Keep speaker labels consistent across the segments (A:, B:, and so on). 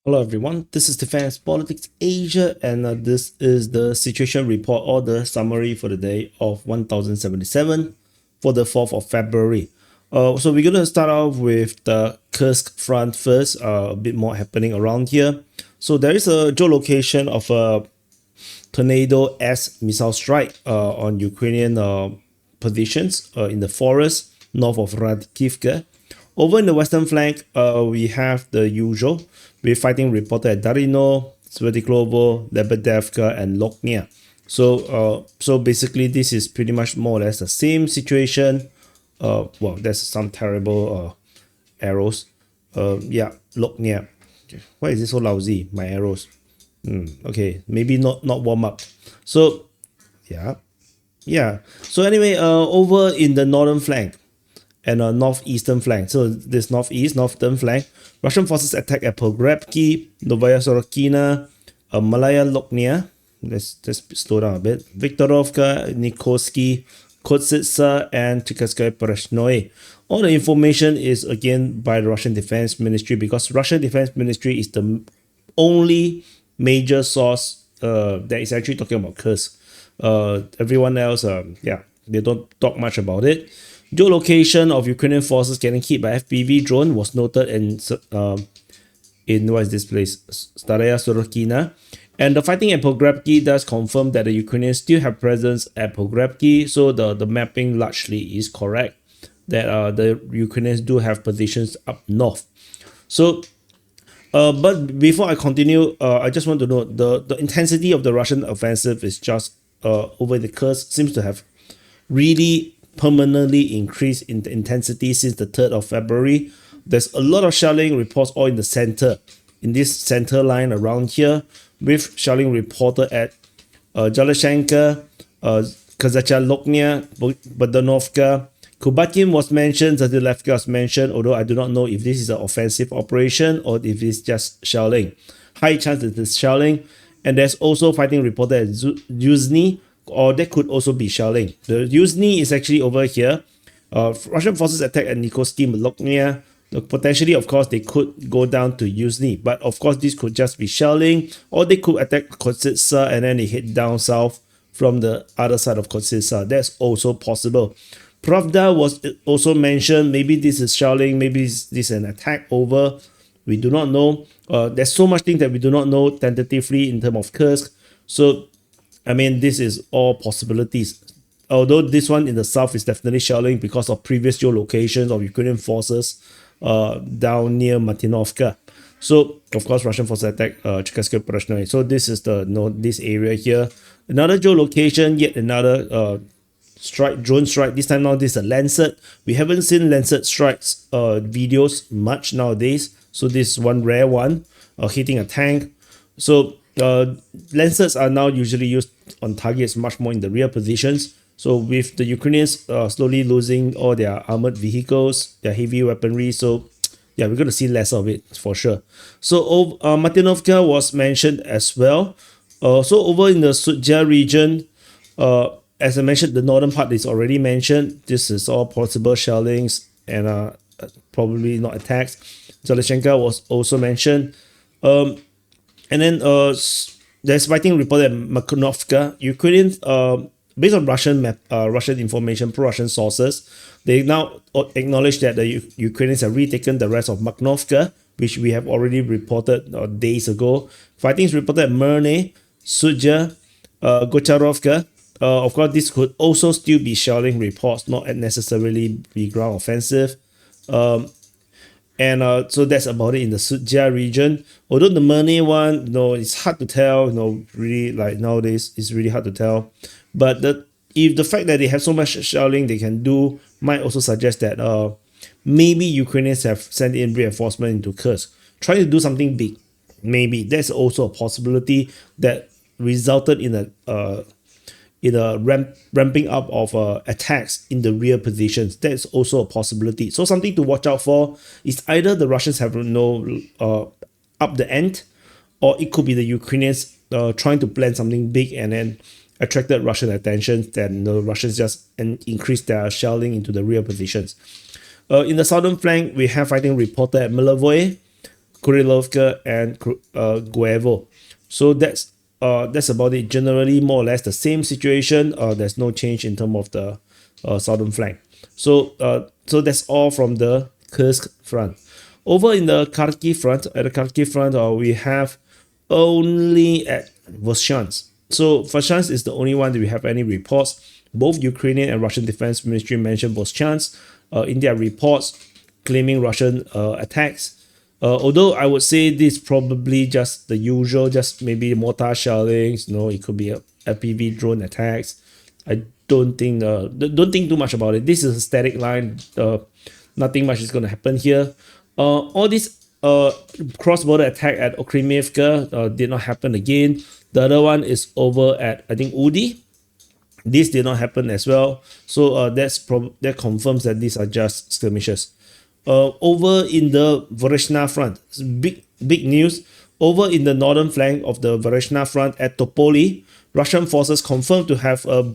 A: Hello everyone, this is Defense Politics Asia and this is the situation report or the summary for the day of 1077 for the 4th of February. So we're going to start off with the Kursk front first, a bit more happening around here. So there is a geolocation of a Tornado-S missile strike on Ukrainian positions in the forest north of Radkivka. Over in the western flank, we have the usual. We're fighting reported at Darino, Svertiklovo, Lebedevka, and Loknia. So basically, this is pretty much more or less the same situation. Well, there's some terrible arrows. Yeah, Loknia. Why is it so lousy? My arrows. Okay, maybe not warm up. So yeah. So anyway, over in the northern flank and northeastern flank. So this northern flank, Russian forces attack at Pogrebki, Novaya Sorokina, Malaya Loknia. Let's slow down a bit. Viktorovka, Nikorsky, Kotsitsa, and Chikatskoye Poroshnoi. All the information is again by the Russian Defense Ministry because Russian Defense Ministry is the only major source that is actually talking about Kursk. Everyone else, they don't talk much about it. Geolocation of Ukrainian forces getting hit by FPV drone was noted in what is this place? Staraya Sorokina. And the fighting at Pogrebki does confirm that the Ukrainians still have presence at Pogrebki, so the mapping largely is correct that the Ukrainians do have positions up north. So but before I continue, I just want to note the intensity of the Russian offensive is just over the Kursk seems to have really permanently increased in the intensity since the 3rd of February. There's a lot of shelling reports all in the center, in this center line around here, with shelling reported at Jalashenka, Kazacha Loknia, Bogdanovka, Kubakin was mentioned, Zadilevka was mentioned, although I do not know if this is an offensive operation or if it's just shelling. High chance it is shelling. And there's also fighting reported at Yuzhny, or that could also be shelling. The Yuzhny is actually over here. Russian forces attack at Nikorsky, Moloknia. Potentially, of course, they could go down to Yuzhny, but of course, this could just be shelling, or they could attack Kotsitsa and then they hit down south from the other side of Kotsitsa. That's also possible. Pravda was also mentioned. Maybe this is shelling, maybe this is an attack over. We do not know. There's so much things that we do not know tentatively in terms of Kursk. So, I mean, this is all possibilities. Although this one in the south is definitely shelling because of previous geolocations of Ukrainian forces down near Martinovka. So, of course, Russian forces attack Chikatskoye Poroshnoi. So this is this area here. Another geolocation, yet another drone strike. This time now this is a Lancet. We haven't seen Lancet strikes videos much nowadays. So this is one rare one, hitting a tank. So Lancets are now usually used on targets much more in the rear positions. So with the Ukrainians slowly losing all their armored vehicles, their heavy weaponry, so yeah, we're going to see less of it for sure. So Martinovka was mentioned as well. So over in the Sudzha region, as I mentioned, the northern part is already mentioned. This is all possible shellings and probably not attacks. Zalichenka was also mentioned. And then there's fighting reported at Makhnovka. Ukrainians, based on Russian information, pro-Russian sources, they now acknowledge that the Ukrainians have retaken the rest of Makhnovka, which we have already reported days ago. Fighting is reported at Myrne, Sudzha, Gocharovka. Of course, this could also still be shelling reports, not necessarily be ground offensive. So that's about it in the Sudzha region. Although the Myrne one, it's hard to tell. Really, like nowadays, it's really hard to tell. But if the fact that they have so much shelling they can do might also suggest that maybe Ukrainians have sent in reinforcement into Kursk, trying to do something big. Maybe that's also a possibility that resulted in a ramping up of attacks in the rear positions. That's also a possibility. So something to watch out for is either the Russians have up the ante, or it could be the Ukrainians trying to plan something big and then attracted Russian attention. Then the Russians just increased their shelling into the rear positions. In the southern flank, we have fighting reported at Milovoye, Kurilovka, and Guevo. So that's about it. Generally, more or less the same situation. There's no change in terms of the southern flank. So that's all from the Kursk front. Over in the Kharkiv front, at the Kharkiv front, we have only at Voshchansk. So Voshchansk is the only one that we have any reports. Both Ukrainian and Russian Defense Ministry mentioned Voshchansk in their reports claiming Russian attacks. Although I would say this is probably just the usual, just maybe mortar shellings. It could be a FPV drone attacks. I don't think too much about it. This is a static line. Nothing much is going to happen here. All this cross-border attack at Okremivka did not happen again. The other one is over at, I think, Udi. This did not happen as well. So that confirms that these are just skirmishes. Over in the Voronezh front, big news. Over in the northern flank of the Voronezh front at Topoli, Russian forces confirmed to have a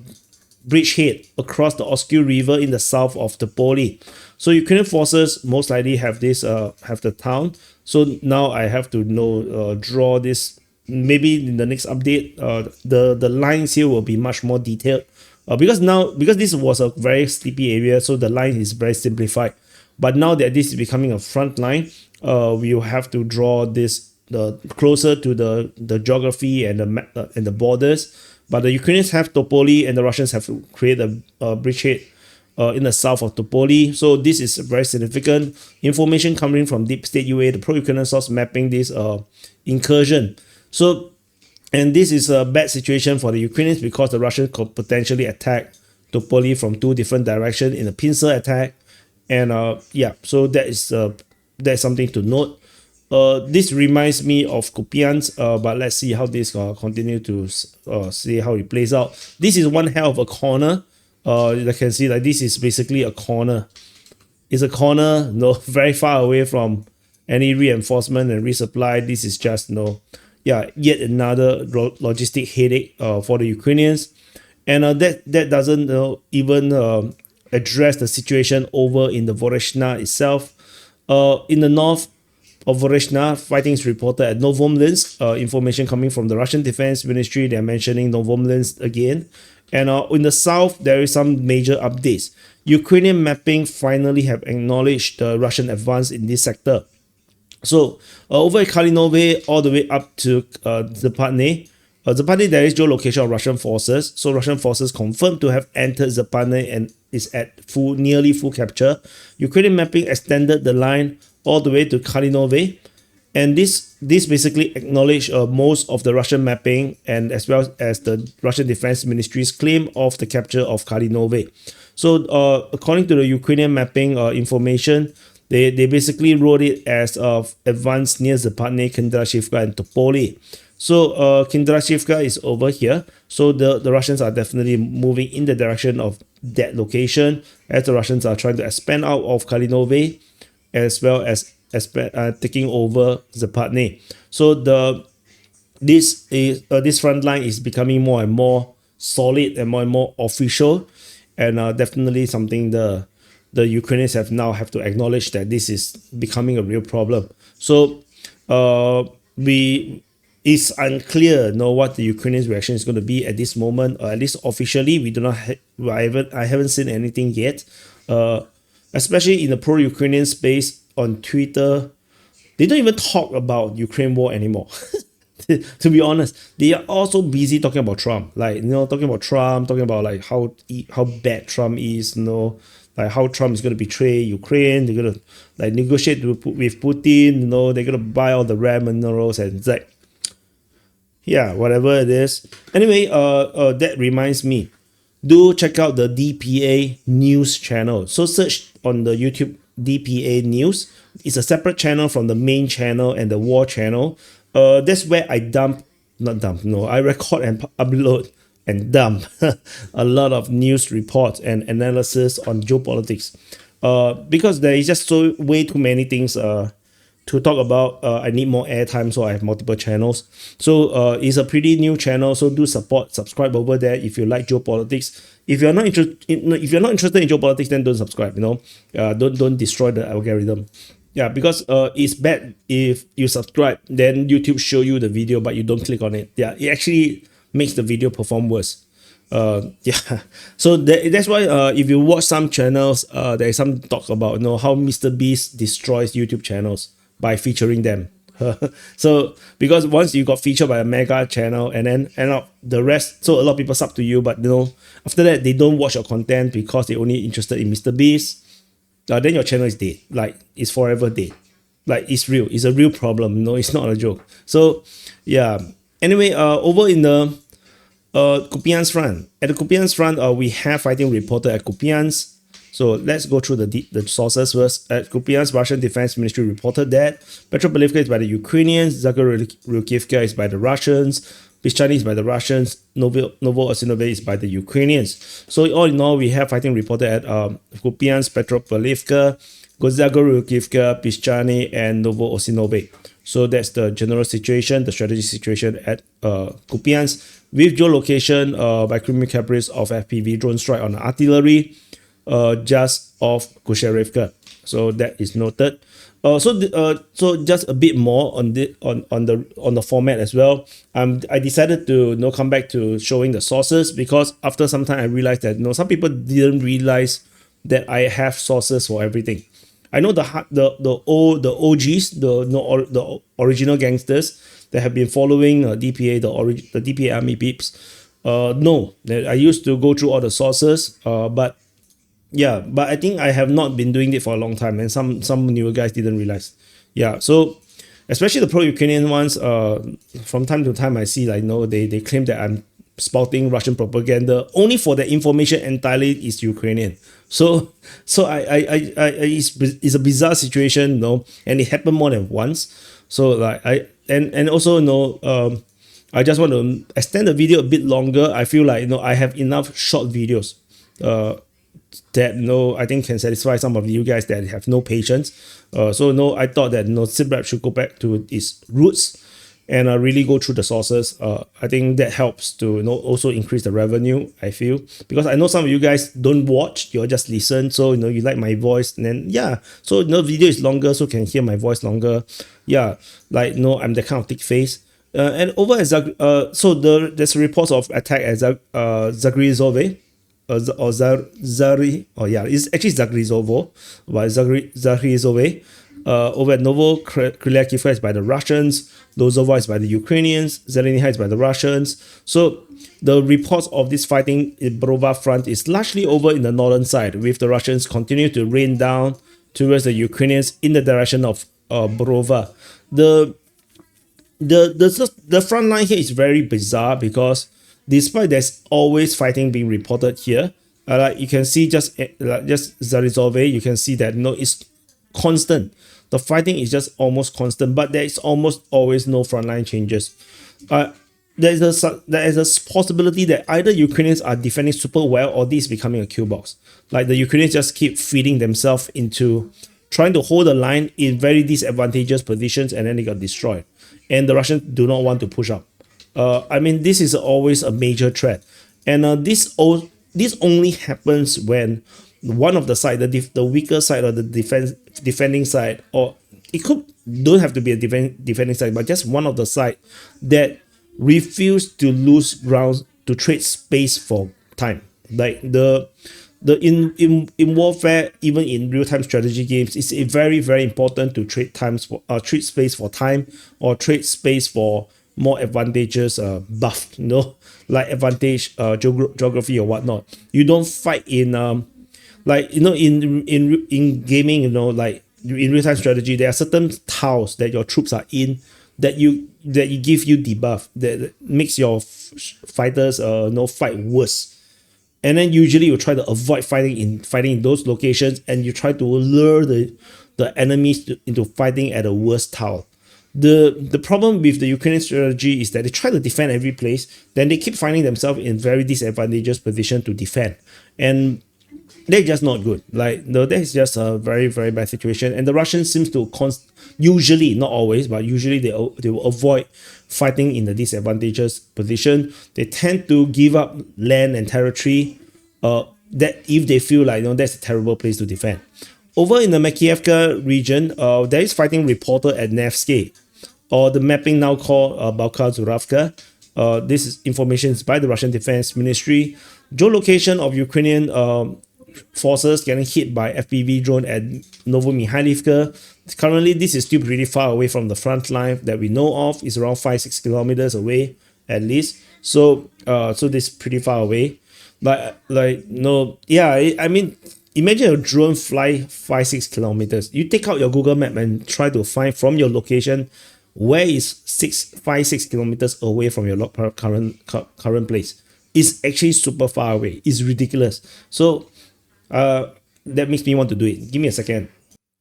A: bridgehead across the Oskil River in the south of Topoli. So Ukrainian forces most likely have the town. So now I have to draw this. Maybe in the next update, the lines here will be much more detailed. Because this was a very sleepy area, so the line is very simplified. But now that this is becoming a front line, we will have to draw this closer to the geography and the borders. But the Ukrainians have Topoli and the Russians have created a bridgehead in the south of Topoli. So this is very significant. Information coming from Deep State UA, the pro-Ukrainian source mapping this incursion. So, and this is a bad situation for the Ukrainians because the Russians could potentially attack Topoli from two different directions in a pincer attack. And so that's something to note. This reminds me of Kupiansk, but let's see how this continue to see how it plays out. This is one hell of a corner. You can see like this is basically a corner. It's a corner, very far away from any reinforcement and resupply. This is just yet another logistic headache for the Ukrainians, and that doesn't even address the situation over in the Voronezh itself. In the north of Voronezh, fighting is reported at Novomlinsk. Information coming from the Russian Defense Ministry, they're mentioning Novomlinsk again. And in the south, there is some major updates. Ukrainian mapping finally have acknowledged the Russian advance in this sector. So over at Kalinove, all the way up to Zapadne, there is geolocation of Russian forces. So Russian forces confirmed to have entered Zapadne and is at nearly full capture. Ukrainian mapping extended the line all the way to Kalinove, and this basically acknowledged most of the Russian mapping and as well as the Russian Defense Ministry's claim of the capture of Kalinove. So according to the Ukrainian mapping information, they basically wrote it as advanced near Zapadne, Kindrashivka, and Topoli. So Kindrashivka is over here. So the Russians are definitely moving in the direction of that location as the Russians are trying to expand out of Kalinove as well as taking over Zapadne. So this front line is becoming more and more solid and more official, and definitely something the Ukrainians have to acknowledge that this is becoming a real problem. So it's unclear what the Ukrainians' reaction is going to be at this moment, or at least officially we do not I haven't seen anything yet. Especially in the pro-Ukrainian space on Twitter, they don't even talk about Ukraine war anymore. To be honest, they are also busy talking about Trump, talking about like how bad Trump is, like how Trump is going to betray Ukraine. They're going to like negotiate with Putin. They're going to buy all the rare minerals and whatever it is. Anyway, that reminds me, do check out the DPA news channel. So search on the YouTube DPA news. It's a separate channel from the main channel and the war channel. That's where I I record and upload and dump a lot of news reports and analysis on geopolitics. Because there is just way too many things to talk about. I need more airtime, so I have multiple channels. So it's a pretty new channel, so do subscribe over there if you like geopolitics. If you're not interested in geopolitics, then don't subscribe. Don't destroy the algorithm. Yeah, because it's bad if you subscribe, then YouTube show you the video, but you don't click on it. Yeah, it actually makes the video perform worse. Yeah, so that's why if you watch some channels, there is some talk about how Mr. Beast destroys YouTube channels by featuring them. So because once you got featured by a mega channel and then end up the rest, so a lot of people sub to you, but after that they don't watch your content because they only interested in Mr. Beast. Then your channel is dead. Like it's forever dead. Like it's real. It's a real problem. No, it's not a joke. So yeah. Anyway, over in the Kupian's front. At the Kupian's front, we have fighting reported at Kupian's. So let's go through the sources first. At Kupian's, Russian Defense Ministry reported that Petropavlivka is by the Ukrainians, Zagoryukivka is by the Russians, Pischani is by the Russians, Novoosinovo is by the Ukrainians. So all in all, we have fighting reported at Kupian's, Petropavlivka, Zagoryukivka, Pischani, and Novoosinovo. So that's the general situation, the strategic situation at Kupiansk, with geolocation by Crimea Caprice of FPV drone strike on artillery just off Kusherivka. So that is noted. So just a bit more on the format as well. I decided to come back to showing the sources because after some time I realized that some people didn't realize that I have sources for everything. I know the OGs, the original gangsters that have been following DPA, the DPA Army peeps. No, I used to go through all the sources, but yeah, but I think I have not been doing it for a long time, and some newer guys didn't realize. Yeah, so especially the pro-Ukrainian ones, from time to time I see they claim that I'm spouting Russian propaganda only for the information entirely is Ukrainian. So it's a bizarre situation, and it happened more than once. So like and also I just want to extend the video a bit longer. I feel like I have enough short videos that I think can satisfy some of you guys that have no patience. So I thought that SITREP should go back to its roots and really go through the sources. I think that helps to also increase the revenue, I feel, because I know some of you guys don't watch, you just listen, so you like my voice, and then yeah, so video is longer, so can hear my voice longer. Yeah, like I'm the kind of thick face. And over at there's reports of attack at Zagrizove. It's actually Zagrizovo, but Zagrizove. Over at Novokrylyakivka is by the Russians, Lozova is by the Ukrainians, Zeleniha is by the Russians. So the reports of this fighting in Borova front is largely over in the northern side, with the Russians continue to rain down towards the Ukrainians in the direction of Borova. The front line here is very bizarre because despite there's always fighting being reported here, like you can see just Zarizove, you can see that it's constant. The fighting is just almost constant, but there is almost always no frontline changes. There is a possibility that either Ukrainians are defending super well or this is becoming a kill box. Like the Ukrainians just keep feeding themselves into trying to hold the line in very disadvantageous positions, and then they got destroyed. And the Russians do not want to push up. I mean, this is always a major threat, and this only happens when one of the side, the weaker side or the defending side, or it don't have to be a defending side, but just one of the side that refuse to lose ground to trade space for time. Like in warfare, even in real-time strategy games, it's very, very important to trade trade space for time, or trade space for more advantageous buff, like advantage geography or whatnot. You don't fight in in gaming, like in real-time strategy, there are certain tiles that your troops are in that give you debuff that makes your fighters fight worse. And then usually you try to avoid fighting in those locations, and you try to lure the enemies into fighting at a worse tile. The problem with the Ukrainian strategy is that they try to defend every place, then they keep finding themselves in very disadvantageous position to defend, and they're just not good. Like that is just a very, very bad situation. And the Russians seems to usually, not always, but usually they will avoid fighting in the disadvantageous position. They tend to give up land and territory that if they feel like that's a terrible place to defend. Over in the Makiivka region, there is fighting reported at Nevsky, or the mapping now called Balka-Zuravka. This information is by the Russian Defense Ministry. Geolocation of Ukrainian forces getting hit by FPV drone at Novomihailivka. Currently, this is still pretty far away from the front line that we know of. It's around 5-6 kilometers away at least. So this is pretty far away. But like no, yeah, I mean, imagine a drone fly 5-6 kilometers. You take out your Google map and try to find from your location where is 5-6 kilometers away from your current place. It's actually super far away. It's ridiculous. So that makes me want to do it. Give me a second.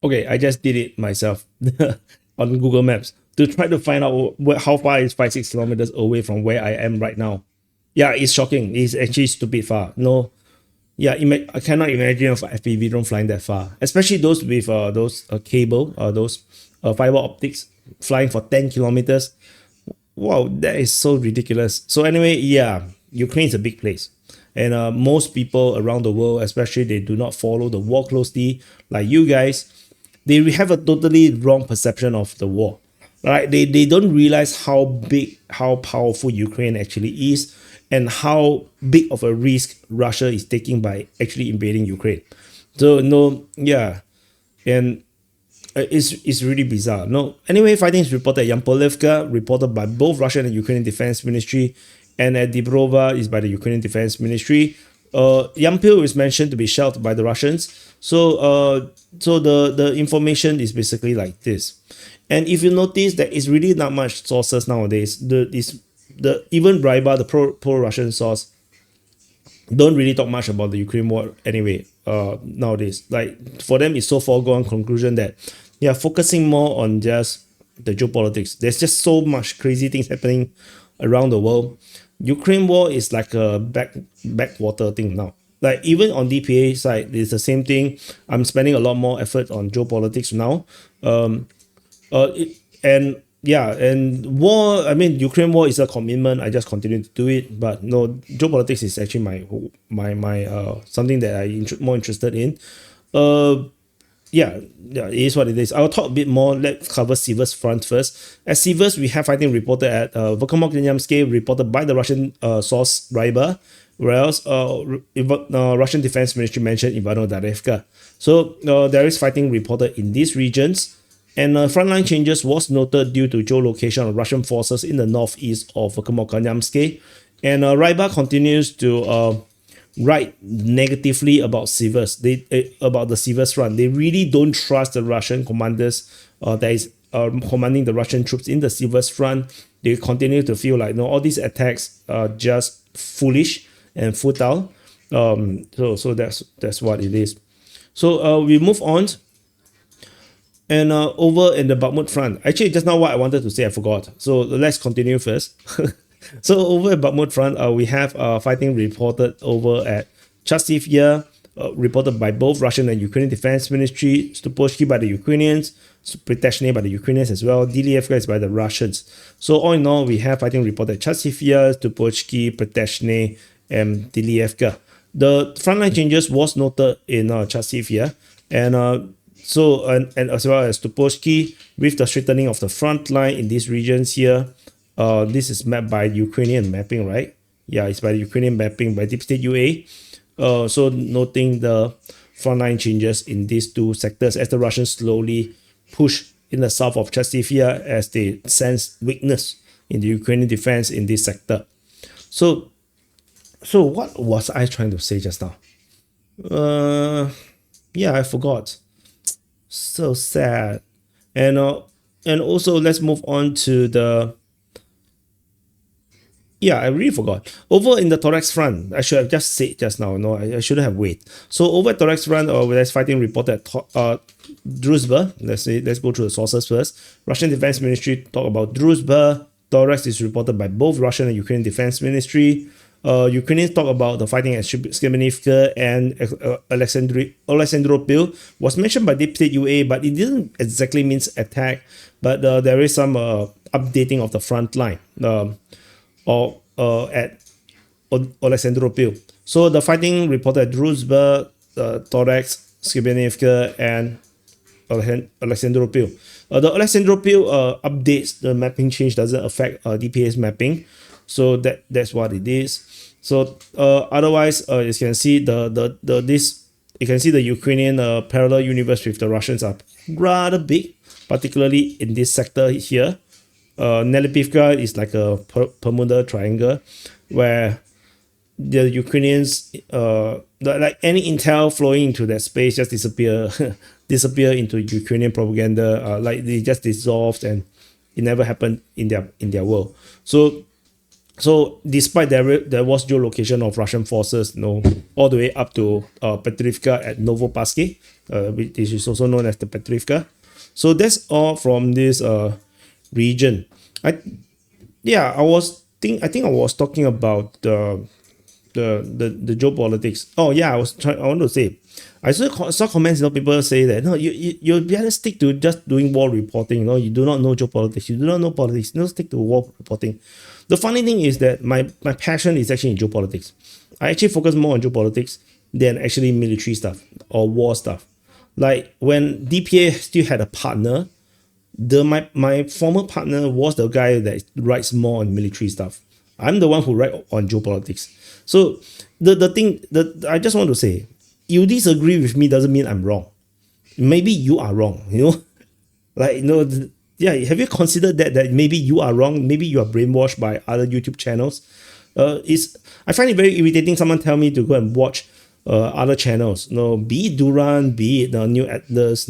A: Okay, I just did it myself on Google Maps to try to find out how far is 5-6 kilometers away from where I am right now. Yeah, it's shocking. It's actually stupid far. No, yeah, I cannot imagine of FPV drone flying that far, especially those with those cable, those fiber optics flying for 10 kilometers. Wow, that is so ridiculous. So anyway, yeah, Ukraine is a big place. And most people around the world, especially they do not follow the war closely, like you guys, they have a totally wrong perception of the war. Right? They don't realize how big, how powerful Ukraine actually is, and how big of a risk Russia is taking by actually invading Ukraine. So no, yeah, and it's really bizarre. No, anyway, fighting is reported at Yampolivka, reported by both Russian and Ukrainian Defense Ministry, and at Dibrova is by the Ukrainian Defense Ministry. Yampil is mentioned to be shelled by the Russians. So the information is basically like this. And if you notice, there is really not much sources nowadays. The even Ryba, the pro-Russian source, don't really talk much about the Ukraine war anyway. Nowadays, like for them, it's so foregone conclusion that they are focusing more on just the geopolitics. There's just so much crazy things happening around the world. Ukraine war is like a backwater thing now. Like even on DPA side, it's the same thing. I'm spending a lot more effort on geopolitics now. And yeah, and war, I mean, Ukraine war is a commitment. I just continue to do it. But no, geopolitics is actually my something that I'm more interested in. Yeah, it is what it is. I'll talk a bit more. Let's cover Siversk front first. At Siversk, we have fighting reported at Verkhovno-Knyazske, reported by the Russian source Ryba, whereas Russian Defense Ministry mentioned Ivano-Darevka. So there is fighting reported in these regions. And frontline changes was noted due to geolocation of Russian forces in the northeast of Verkhovno-Knyazske. And Ryba continues to write negatively about Siversk, about the Siversk front. They really don't trust the Russian commanders that is commanding the Russian troops in the Siversk front. They continue to feel like all these attacks are just foolish and futile. So that's what it is. So we move on. And over in the Bakhmut front, actually just now what I wanted to say, I forgot. So let's continue first. So over at Bakhmut front, we have fighting reported over at Chasiv, reported by both Russian and Ukrainian Defense Ministry, Stupovsky by the Ukrainians, Pryteshne by the Ukrainians as well, Dilievka is by the Russians. So all in all, we have fighting reported at Chasiv, Stupovsky, Pryteshne, and Dilievka. The frontline changes was noted in Chasiv, and so and as well as Stupovsky, with the strengthening of the front line in these regions here. This is mapped by Ukrainian mapping, right? Yeah, it's by the Ukrainian mapping by Deep State UA. So noting the frontline changes in these two sectors as the Russians slowly push in the south of Chasiv as they sense weakness in the Ukrainian defense in this sector. So what was I trying to say just now? Yeah, I forgot. So sad. And also let's move on to the. Yeah, I really forgot. Over in the Torex front, I should have just said just now. No, I shouldn't have waited. So over at Torex front, there's fighting reported at Druzhba. Let's go through the sources first. Russian Defense Ministry talk about Druzhba. Torex is reported by both Russian and Ukrainian Defense Ministry. Ukrainians talk about the fighting at Skremenivka and Alexandropil was mentioned by Deep State UA, but it didn't exactly mean attack. But there is some updating of the front line. Or at Alexandropil. So the fighting reported at Druzhba, Torex, Skrebnievka, and Alexandropil. The Alexandropil updates the mapping change doesn't affect DPA's mapping, so that's what it is. So otherwise, as you can see, you can see the Ukrainian parallel universe with the Russians are rather big, particularly in this sector here. Nelipivka is like a Bermuda Triangle, where the Ukrainians, like any intel flowing into that space, just disappear into Ukrainian propaganda. Like they just dissolved, and it never happened in their world. So despite there was geolocation of Russian forces, all the way up to Petrivka at Novopasky, which is also known as the Petrivka. So that's all from this region. I think I was talking about the geopolitics. Oh yeah, I want to say, I saw comments, people say that no, you better stick to just doing war reporting. You do not know geopolitics, you do not know politics, stick to war reporting. The funny thing is that my passion is actually in geopolitics. I actually focus more on geopolitics than actually military stuff or war stuff. Like when DPA still had a partner, my former partner was the guy that writes more on military stuff. I'm the one who write on geopolitics. So the thing that I just want to say, you disagree with me doesn't mean I'm wrong. Maybe you are wrong, like, yeah, have you considered that maybe you are wrong? Maybe you are brainwashed by other YouTube channels. I find it very irritating someone tell me to go and watch other channels, be it Duran, be it the New Atlas,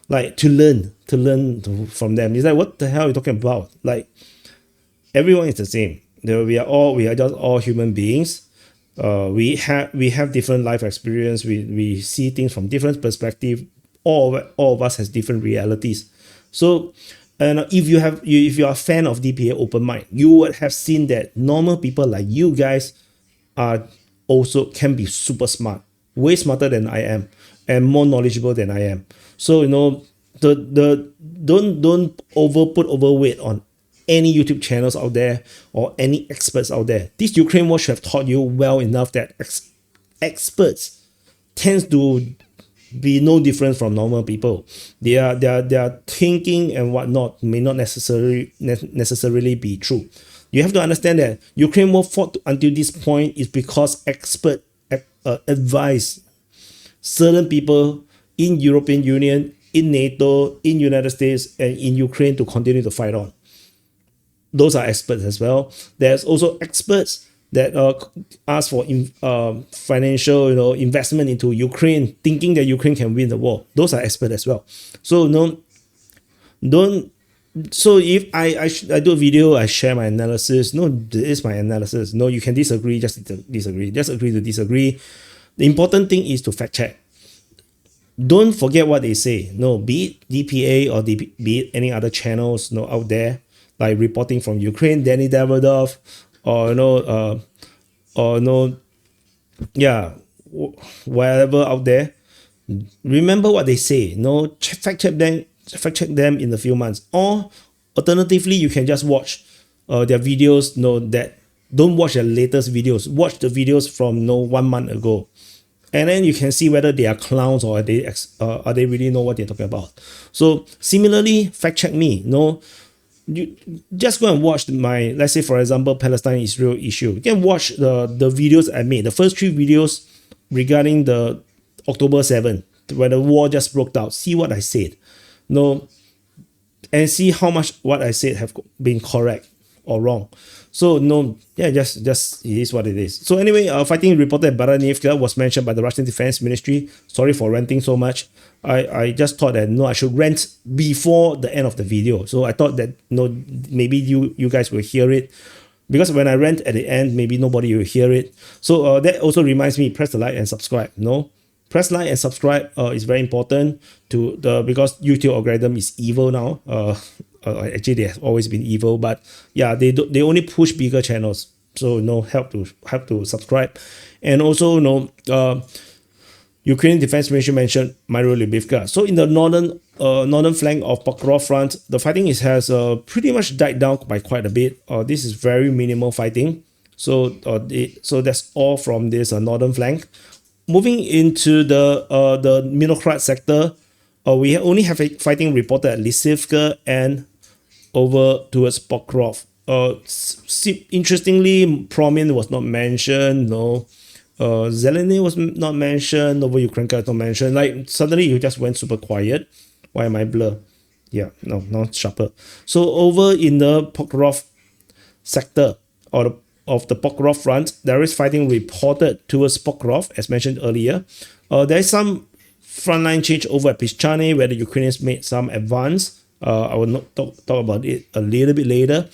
A: like to learn from them. It's like, what the hell are you talking about? Like, everyone is the same. We are just all human beings. We have different life experience. We see things from different perspective. All of us has different realities. So, and if you are a fan of DPA Open Mind, you would have seen that normal people like you guys are also can be super smart, way smarter than I am, and more knowledgeable than I am. So don't put overweight on any YouTube channels out there or any experts out there. This Ukraine war should have taught you well enough that experts tends to be no different from normal people. Their thinking and whatnot may not necessarily be true. You have to understand that Ukraine war fought until this point is because expert advise certain people in European Union, in NATO, in United States, and in Ukraine to continue to fight on. Those are experts as well. There's also experts that ask for financial investment into Ukraine, thinking that Ukraine can win the war. Those are experts as well. So don't. So if I do a video, I share my analysis. No, this is my analysis. No, you can disagree, just disagree. Just agree to disagree. The important thing is to fact check. Don't forget what they say. No, be it DPA or be it any other channels out there, like reporting from Ukraine, Danny Davidoff, whatever out there. Remember what they say. Fact check them in a few months. Or alternatively, you can just watch their videos. That don't watch their latest videos. Watch the videos from 1 month ago, and then you can see whether they are clowns or are they really know what they're talking about. So similarly, fact check me. You just go and watch my, let's say for example, Palestine-Israel issue. You can watch the videos I made, the first 3 videos regarding the October 7th, where the war just broke out. See what I said, and see how much what I said have been correct or wrong. So just it is what it is. So anyway, fighting reporter at Baranievka was mentioned by the Russian Defense Ministry. Sorry for ranting so much. I just thought that I should rant before the end of the video. So I thought that maybe you guys will hear it, because when I rant at the end, maybe nobody will hear it. So that also reminds me, press the like and subscribe. Press like and subscribe is very important because YouTube algorithm is evil now. Actually, they have always been evil, but yeah, they only push bigger channels. So help to subscribe. And also Ukrainian Defense Ministry mentioned Myro-Lvivka. So in the northern flank of Pokrovsk front, the fighting has pretty much died down by quite a bit. This is very minimal fighting. So that's all from this northern flank. moving into the Milnohrad sector, we only have a fighting reported at Lysivka and over towards Pokrov. Interestingly, Promin was not mentioned. No, Zeleny was not mentioned. Novoukrainka is not mentioned. Like suddenly you just went super quiet. Why am I blur? Yeah, no, not sharper. So over in the Pokrov sector of the Pokrov front, there is fighting reported towards Pokrov, as mentioned earlier. There is some frontline change over at Pischane, where the Ukrainians made some advance. I will not talk about it a little bit later.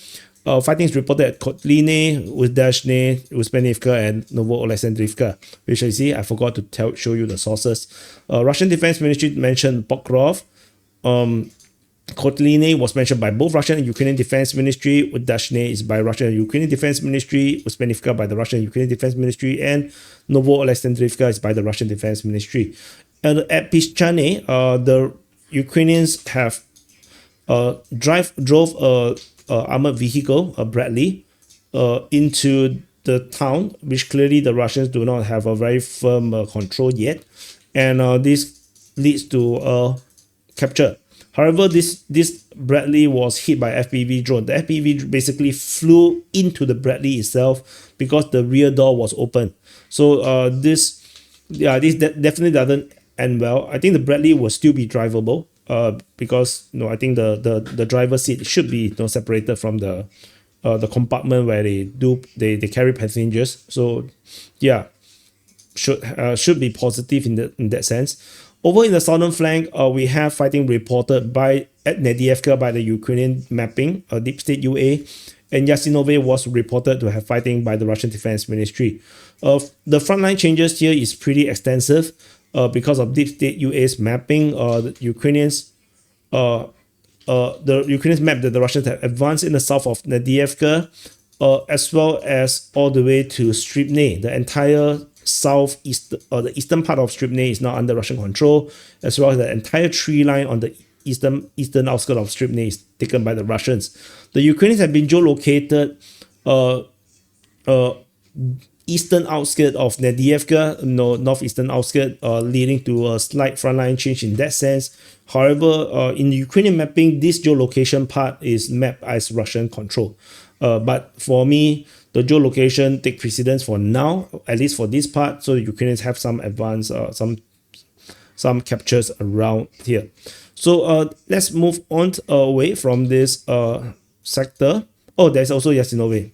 A: Fighting is reported at Kotline, Uzdashne, Uspenivka, and Novo-Alexandrivka, which I see I forgot to show you the sources. Russian Defense Ministry mentioned Pokrov. Kotline was mentioned by both Russian and Ukrainian Defense Ministry. Udashne is by Russian and Ukrainian Defense Ministry. Uspenivka by the Russian and Ukrainian Defense Ministry. And Novo-Alexandrivka is by the Russian Defense Ministry. And at Pischane, the Ukrainians have drove a armored vehicle, a Bradley, into the town, which clearly the Russians do not have a very firm control yet. And this leads to capture. However, this Bradley was hit by FPV drone. The FPV basically flew into the Bradley itself because the rear door was open. So this definitely doesn't end well. I think the Bradley will still be drivable. Because I think the driver's seat should be separated from the compartment where they carry passengers. So yeah, should be positive in that sense. Over in the southern flank, we have fighting reported at Nedievka by the Ukrainian mapping, Deep State UA, and Yasinove was reported to have fighting by the Russian Defense Ministry. The frontline changes here is pretty extensive because of Deep State UA's mapping. The Ukrainians mapped that the Russians have advanced in the south of Nedievka, as well as all the way to Strypne. The entire southeast, the eastern part of Strypne is now under Russian control, as well as the entire tree line on the eastern outskirts of Strypne is taken by the Russians. The Ukrainians have been geolocated eastern outskirt of Nedievka, northeastern outskirt, leading to a slight frontline change in that sense. However, in the Ukrainian mapping, this geolocation part is mapped as Russian control. But for me, the geolocation take precedence for now, at least for this part, so the Ukrainians have some advance, some captures around here. So let's move on away from this sector. Oh, there's also Yasinove.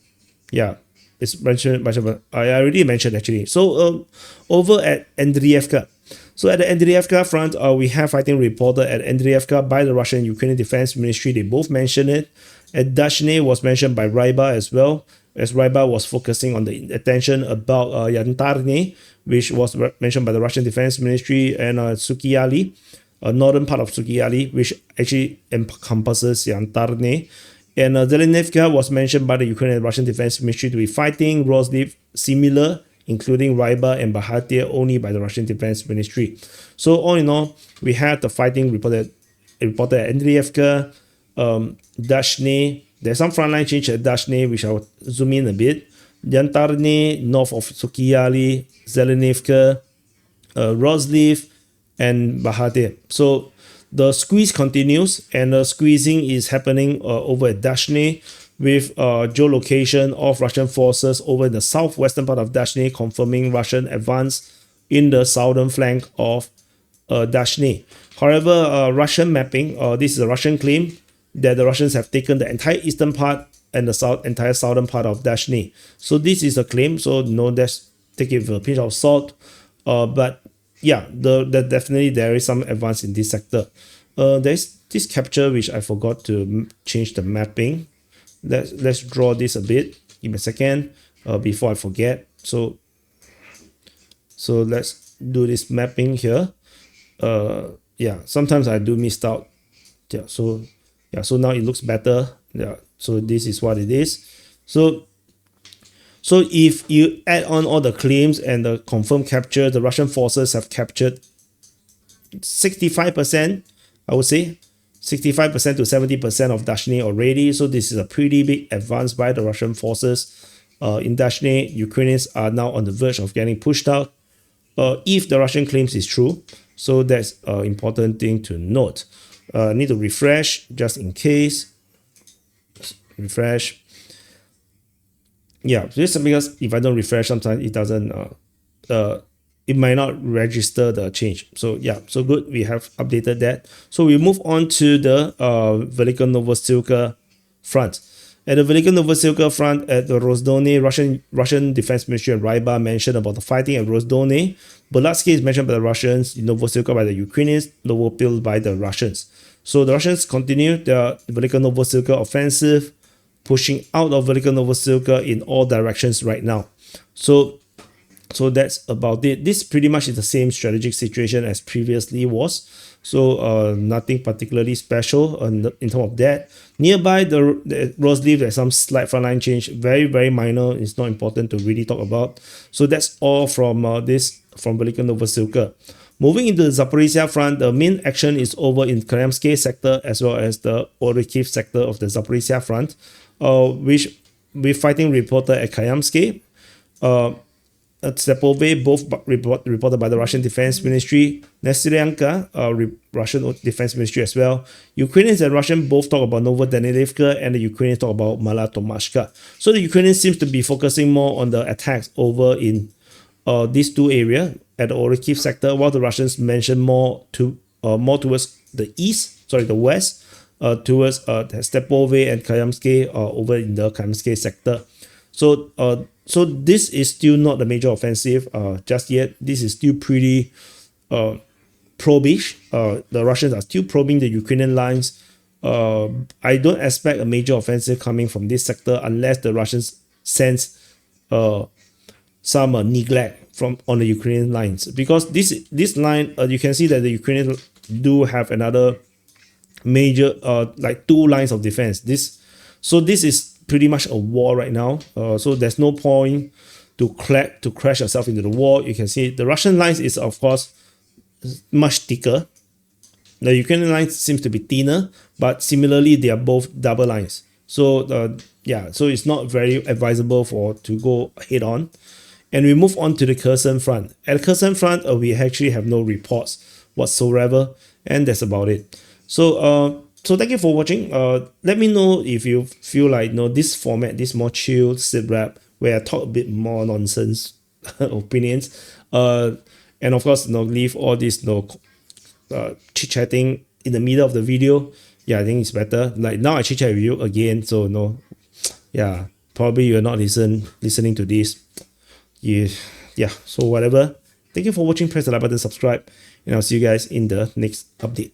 A: Yeah, it's mentioned. I already mentioned actually. So over at Andriivka. So at the Andriivka front, we have fighting reported at Andriivka by the Russian and Ukrainian Defense Ministry. They both mentioned it. At Dashne was mentioned by Ryba as well, as Ryba was focusing on the attention about Yantarne, which was mentioned by the Russian Defense Ministry, and Sukiali, a northern part of Sukiali, which actually encompasses Yantarne. And Zelenivka was mentioned by the Ukrainian and Russian Defense Ministry to be fighting. Rozliv, similar, including Ryba and Bahatir, only by the Russian Defense Ministry. So all in all, we had the fighting reported at Andriivka, Dashne. There's some frontline change at Dashne, which I'll zoom in a bit. Yantarne, north of Sukiali, Zelenivka, Rozliv, and Bahatir. So the squeeze continues, and the squeezing is happening over at Dashne, with geolocation of Russian forces over the southwestern part of Dashne, confirming Russian advance in the southern flank of Dashne. However, Russian mapping, this is a Russian claim that the Russians have taken the entire eastern part and the entire southern part of Dashne. So this is a claim, so let's take it with a pinch of salt. But yeah, definitely there is some advance in this sector. There's this capture which I forgot to change the mapping. Let's draw this a bit. Give me a second before I forget. So let's do this mapping here. Yeah, sometimes I do miss out. Yeah, so now it looks better. Yeah, so this is what it is. So if you add on all the claims and the confirmed capture, the Russian forces have captured 65%, I would say, 65% to 70% of Dashne already. So this is a pretty big advance by the Russian forces in Dashne. Ukrainians are now on the verge of getting pushed out. if the Russian claims is true. So that's an important thing to note. Need to refresh just in case. Refresh. Yeah, just because if I don't refresh, sometimes it doesn't it might not register the change. So yeah, so good, we have updated that. So we move on to the Velika Novosilka front. At the Velika Novosilka front at the Rozdone, Russian Defense Ministry and Rybar mentioned about the fighting at Rozdone. Belatsky is mentioned by the Russians, Novosilka by the Ukrainians, Novopil by the Russians. So the Russians continue their Velika Novosilka offensive, pushing out of Velika Novosilka in all directions right now. So that's about it. This pretty much is the same strategic situation as previously was. So nothing particularly special in terms of that. Nearby the Rosleaf, there's some slight frontline change, very minor. It's not important to really talk about. So that's all from from Velika Novosilka. Moving into the Zaporizhia front, the main action is over in Kayamsky sector as well as the Orikhiv sector of the Zaporizhia front, which we're fighting reporter at Kayamsky. Stepove, both reported by the Russian Defense Ministry. Nestiryanka, Russian Defense Ministry as well. Ukrainians and Russian both talk about Novodanilivka, and the Ukrainians talk about Mala Tomashka. So the Ukrainians seems to be focusing more on the attacks over in these two areas at the Orikhiv sector, while the Russians mention more towards the east, the west, towards Stepove and Kayamsky, over in the Kayamsky sector. So this is still not the major offensive just yet. This is still pretty probish. The Russians are still probing the Ukrainian lines. I don't expect a major offensive coming from this sector unless the Russians sense some neglect on the Ukrainian lines, because this line, you can see that the Ukrainians do have another major like two lines of defense. This is pretty much a war right now. So there's no point to crash yourself into the wall. You can see the Russian lines is of course much thicker. The Ukrainian line seems to be thinner, but similarly they are both double lines. So yeah, so it's not very advisable to go head on. And we move on to the Kherson front. At the Kherson front, we actually have no reports whatsoever, and that's about it. So thank you for watching. Let me know if you feel like this format, this more chilled sit rap, where I talk a bit more nonsense opinions. And of course, leave all this chit chatting in the middle of the video. Yeah, I think it's better. Like now I chit chat with you again, so yeah, probably you're not listening to this. Yeah, so whatever. Thank you for watching. Press the like button, subscribe, and I'll see you guys in the next update.